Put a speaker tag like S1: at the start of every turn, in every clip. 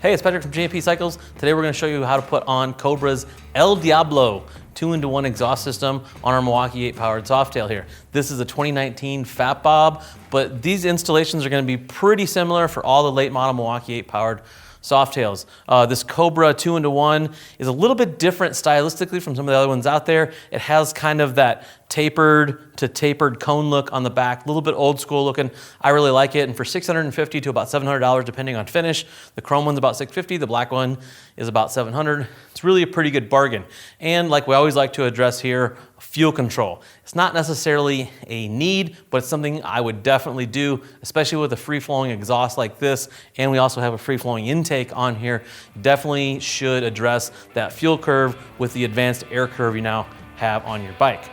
S1: Hey, it's Patrick from JP Cycles. Today we're going to show you how to put on Cobra's El Diablo 2-in-1 exhaust system on our Milwaukee 8-powered Softail here. This is a 2019 Fat Bob, but these installations are going to be pretty similar for all the late model Milwaukee 8-powered Softails. This Cobra 2-in-1 is a little bit different stylistically from some of the other ones out there. It has kind of that tapered cone look on the back, a little bit old school looking. I really like it, and for $650 to about $700 depending on finish. The chrome one's about $650, the black one is about $700. It's really a pretty good bargain. And like we always like to address here, fuel control. It's not necessarily a need, but it's something I would definitely do, especially with a free-flowing exhaust like this, and we also have a free-flowing intake on here. You definitely should address that fuel curve with the advanced air curve you now have on your bike.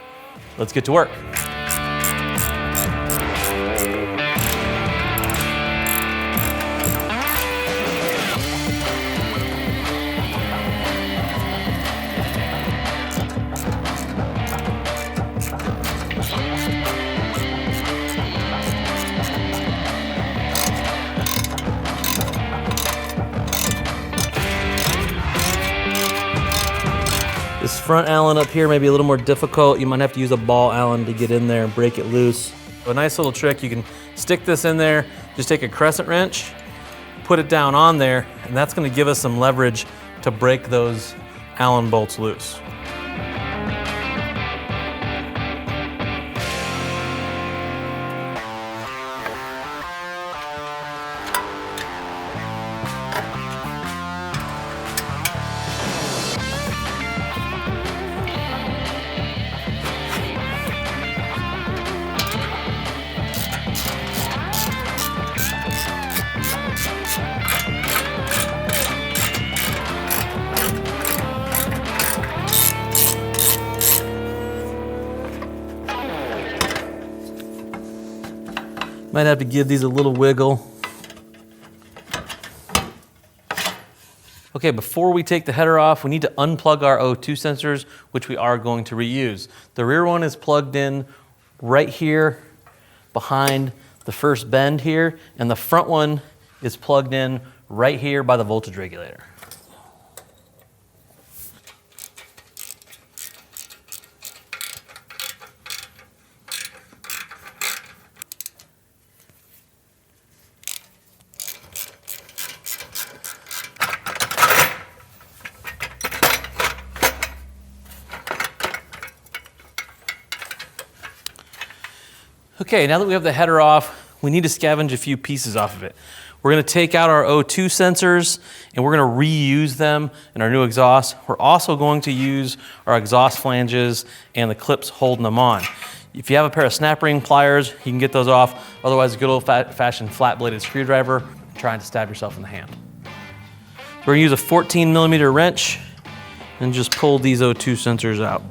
S1: Let's get to work. This front Allen up here may be a little more difficult. You might have to use a ball Allen to get in there and break it loose. A nice little trick, you can stick this in there, just take a crescent wrench, put it down on there, and that's gonna give us some leverage to break those Allen bolts loose. Might have to give these a little wiggle. Okay, before we take the header off, we need to unplug our O2 sensors, which we are going to reuse. The rear one is plugged in right here behind the first bend here, and the front one is plugged in right here by the voltage regulator. Okay, now that we have the header off, we need to scavenge a few pieces off of it. We're gonna take out our O2 sensors and we're gonna reuse them in our new exhaust. We're also going to use our exhaust flanges and the clips holding them on. If you have a pair of snap ring pliers, you can get those off. Otherwise, a good old-fashioned flat-bladed screwdriver, trying to stab yourself in the hand. We're gonna use a 14mm wrench and just pull these O2 sensors out.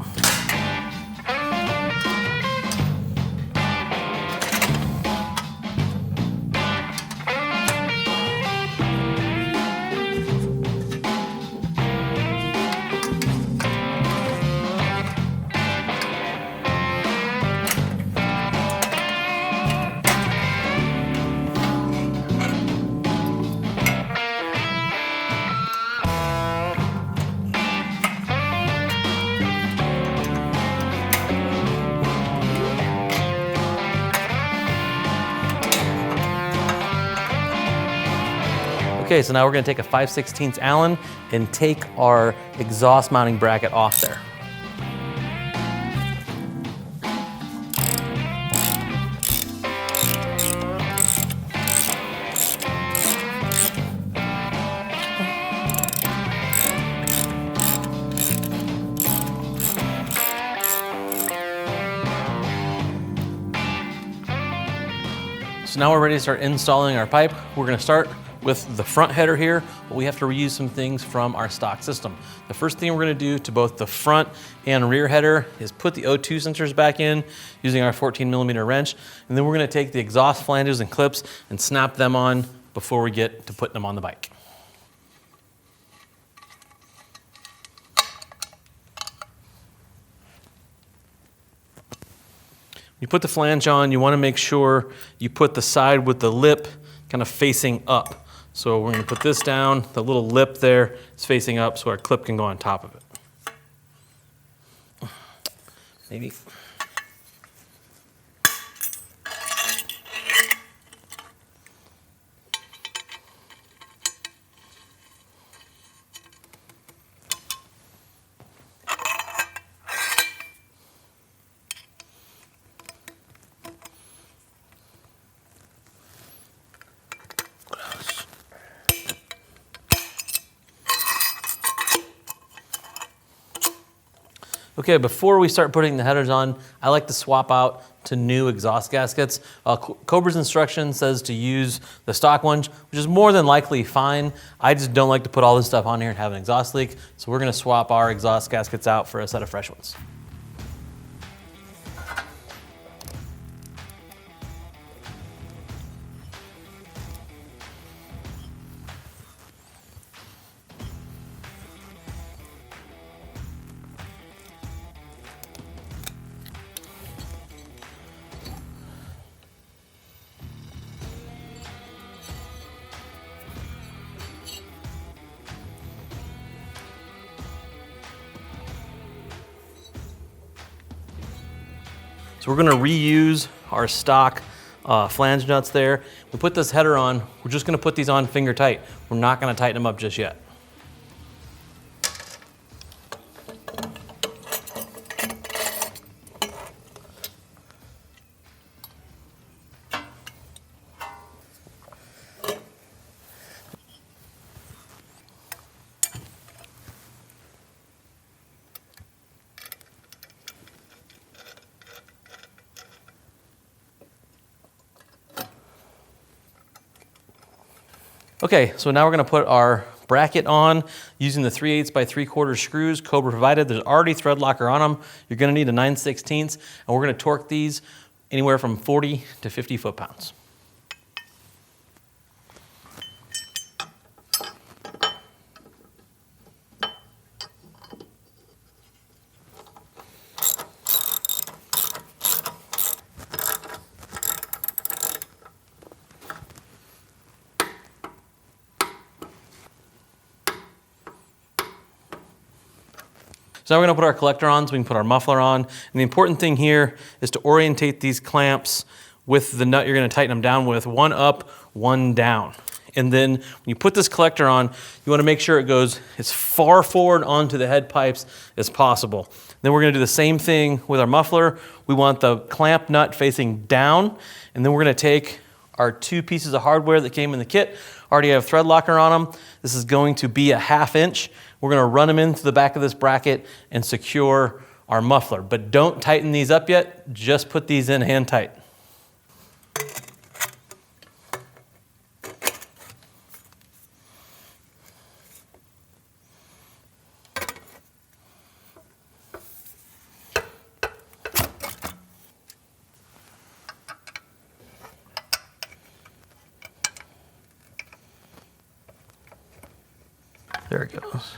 S1: Okay, so now we're gonna take a 5/16 Allen and take our exhaust mounting bracket off there. So now we're ready to start installing our pipe. We're gonna start with the front header here, but we have to reuse some things from our stock system. The first thing we're gonna do to both the front and rear header is put the O2 sensors back in using our 14mm wrench, and then we're gonna take the exhaust flanges and clips and snap them on before we get to putting them on the bike. You put the flange on, you want to make sure you put the side with the lip kind of facing up. So we're gonna put this down. The little lip there is facing up so our clip can go on top of it. Maybe. Okay, before we start putting the headers on, I like to swap out to new exhaust gaskets. Cobra's instruction says to use the stock ones, which is more than likely fine. I just don't like to put all this stuff on here and have an exhaust leak, so we're gonna swap our exhaust gaskets out for a set of fresh ones. So we're gonna reuse our stock flange nuts there. We put this header on, we're just gonna put these on finger tight. We're not gonna tighten them up just yet. Okay, so now we're gonna put our bracket on using the 3/8 by 3/4 screws Cobra provided. There's already thread locker on them. You're gonna need a 9/16, and we're gonna torque these anywhere from 40 to 50 foot-pounds. So now we're gonna put our collector on so we can put our muffler on. And the important thing here is to orientate these clamps with the nut you're gonna tighten them down with, one up, one down. And then when you put this collector on, you wanna make sure it goes as far forward onto the head pipes as possible. Then we're gonna do the same thing with our muffler. We want the clamp nut facing down, and then we're gonna take our 2 pieces of hardware that came in the kit. Already have thread locker on them. This is going to be a 1/2 inch. We're gonna run them into the back of this bracket and secure our muffler. But don't tighten these up yet, just put these in hand tight. There it goes.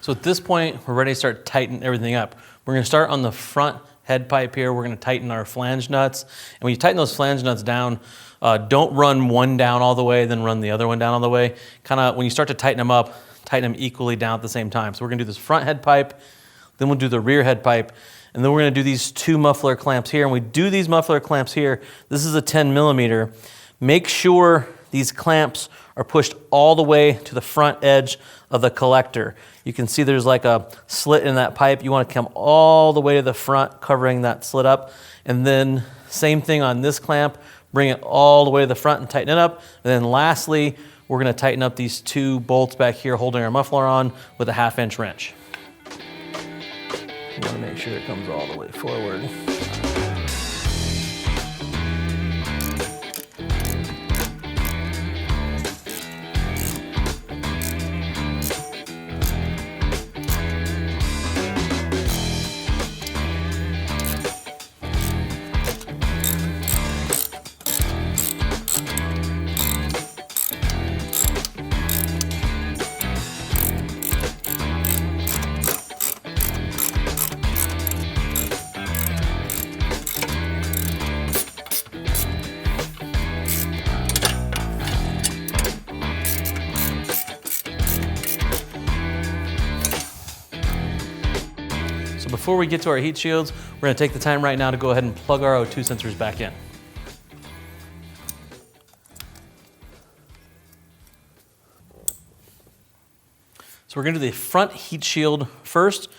S1: So at this point, we're ready to start tightening everything up. We're gonna start on the front head pipe here. We're gonna tighten our flange nuts. And when you tighten those flange nuts down, don't run one down all the way, then run the other one down all the way. Kinda, when you start to tighten them up, tighten them equally down at the same time. So we're gonna do this front head pipe, then we'll do the rear head pipe, and then we're gonna do these 2 muffler clamps here. And we do these muffler clamps here. This is a 10mm. Make sure these clamps are pushed all the way to the front edge of the collector. You can see there's like a slit in that pipe. You want to come all the way to the front, covering that slit up. And then same thing on this clamp, bring it all the way to the front and tighten it up. And then lastly, we're gonna tighten up these 2 bolts back here holding our muffler on with a 1/2 inch wrench. You wanna make sure it comes all the way forward. before we get to our heat shields, we're gonna take the time right now to go ahead and plug our O2 sensors back in. So we're gonna do the front heat shield first.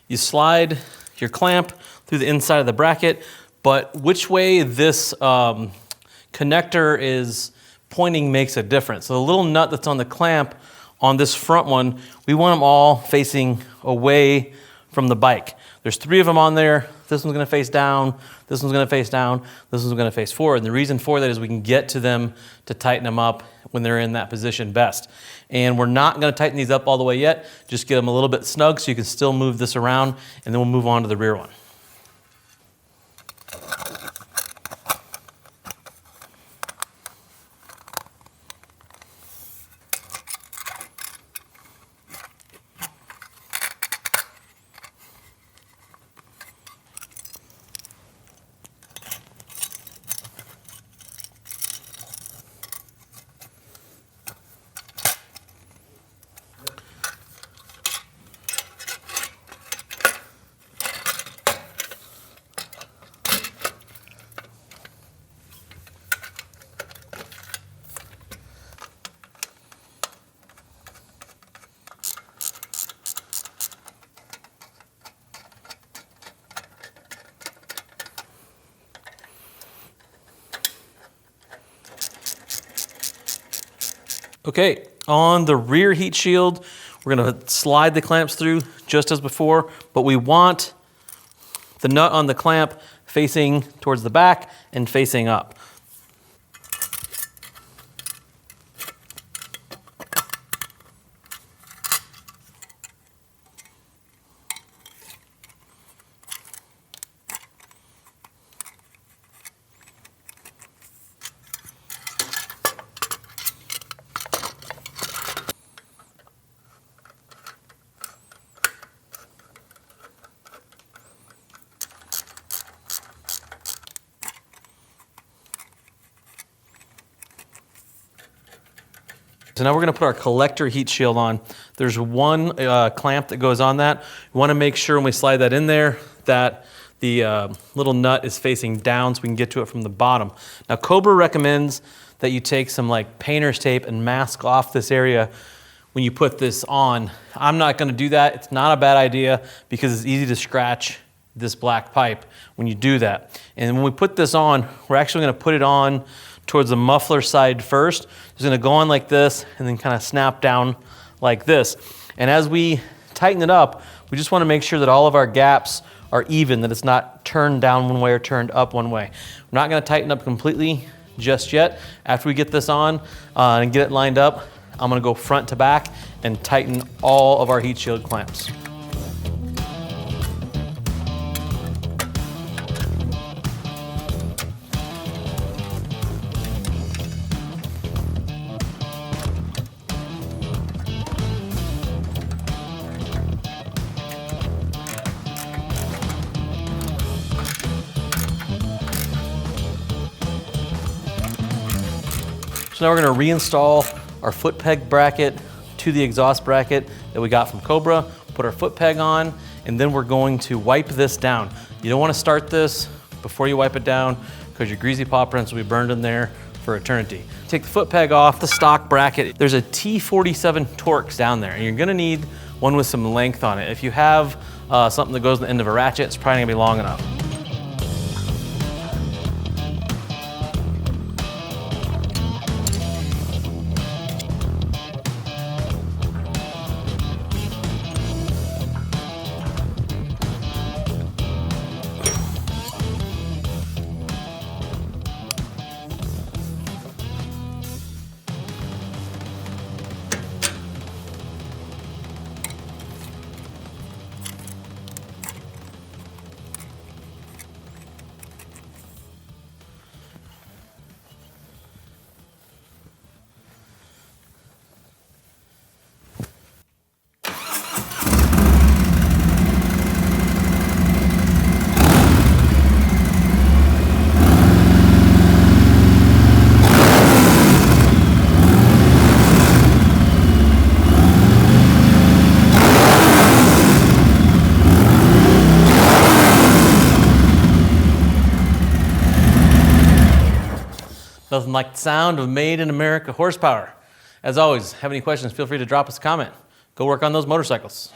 S1: You slide your clamp through the inside of the bracket, but which way this connector is pointing makes a difference. So the little nut that's on the clamp on this front one, we want them all facing away from the bike. There's 3 of them on there. This one's gonna face down, this one's gonna face down, this one's gonna face forward. And the reason for that is we can get to them to tighten them up when they're in that position best. And we're not gonna tighten these up all the way yet, just get them a little bit snug so you can still move this around, and then we'll move on to the rear one. Okay, on the rear heat shield, we're gonna slide the clamps through just as before, but we want the nut on the clamp facing towards the back and facing up. So now we're gonna put our collector heat shield on. There's one clamp that goes on that. We wanna make sure when we slide that in there that the little nut is facing down so we can get to it from the bottom. Now Cobra recommends that you take some like painter's tape and mask off this area when you put this on. I'm not gonna do that. It's not a bad idea because it's easy to scratch this black pipe when you do that. And when we put this on, we're actually gonna put it on towards the muffler side first. It's gonna go on like this and then kind of snap down like this. And as we tighten it up, we just wanna make sure that all of our gaps are even, that it's not turned down one way or turned up one way. We're not gonna tighten up completely just yet. After we get this on and get it lined up, I'm gonna go front to back and tighten all of our heat shield clamps. So now we're gonna reinstall our foot peg bracket to the exhaust bracket that we got from Cobra, put our foot peg on, and then we're going to wipe this down. You don't wanna start this before you wipe it down because your greasy paw prints will be burned in there for eternity. Take the foot peg off the stock bracket. There's a T47 Torx down there, and you're gonna need one with some length on it. If you have something that goes on the end of a ratchet, it's probably gonna be long enough. Nothing like the sound of made in America horsepower. As always, have any questions, feel free to drop us a comment. Go work on those motorcycles.